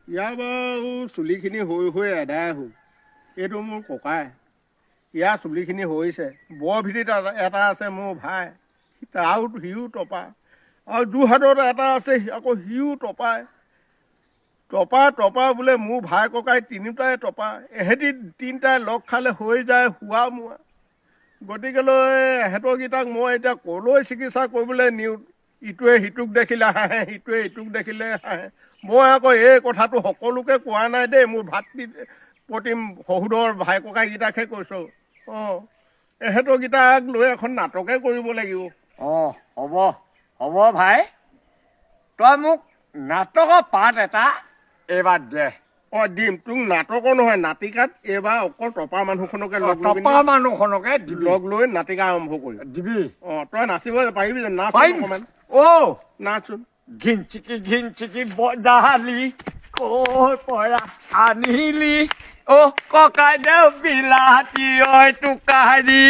ইয়াৰ বাৰু চুলিখিনি হৈ হৈ এদাই হ'ল। এইটো মোৰ ককাই, ইয়াৰ চুলিখিনি হৈছে। বৰ ভিতৰত এটা আছে মোৰ ভাই, সিও টপা। আৰু যোৰহাটত এটা আছে, আকৌ সিও টপাই। টপা বোলে মোৰ ভাই ককাই তিনিটাই টপা। এহেঁতি তিনিটাই লগ খালে হৈ যায় শোৱা মোৱা। গতিকেলৈ এহেঁতৰকেইটাক মই এতিয়া ক'লৈ চিকিৎসা কৰিবলৈ নিওঁ? ইটোৱে সিটোক দেখিলে হাঁহে, সিটোৱে ইটোক দেখিলে হাঁহে। মই আকৌ এই কথাটো সকলোকে কোৱা নাই দেই, মোৰ ভাতৃ প্ৰতিম শহুৰৰ ভাই ককাইকেইটাকহে কৈছোঁ। অঁ, এহেঁতৰকেইটাক লৈ এখন নাটকে কৰিব লাগিব। অঁ, হ'ব ভাই, তই মোক নাটকৰ পাৰ্ট এটা এইবাৰ দে। অঁ, দিম। তোক নাটকৰ নহয়, নাটিকাত এইবাৰ অকল টপা মানুহখনকে টপা মানুহখনকে লগ লৈ নাটিকা আৰম্ভ কৰিম। দিবি। অঁ, তই নাচিব পাৰিবি জানো? নাচ অকণমান, নাচোন। ঘিনচিকি বজালি কৰ পৰা আনিলি অ' ককাইদেউ বিলাতী ঐ টোকাৰী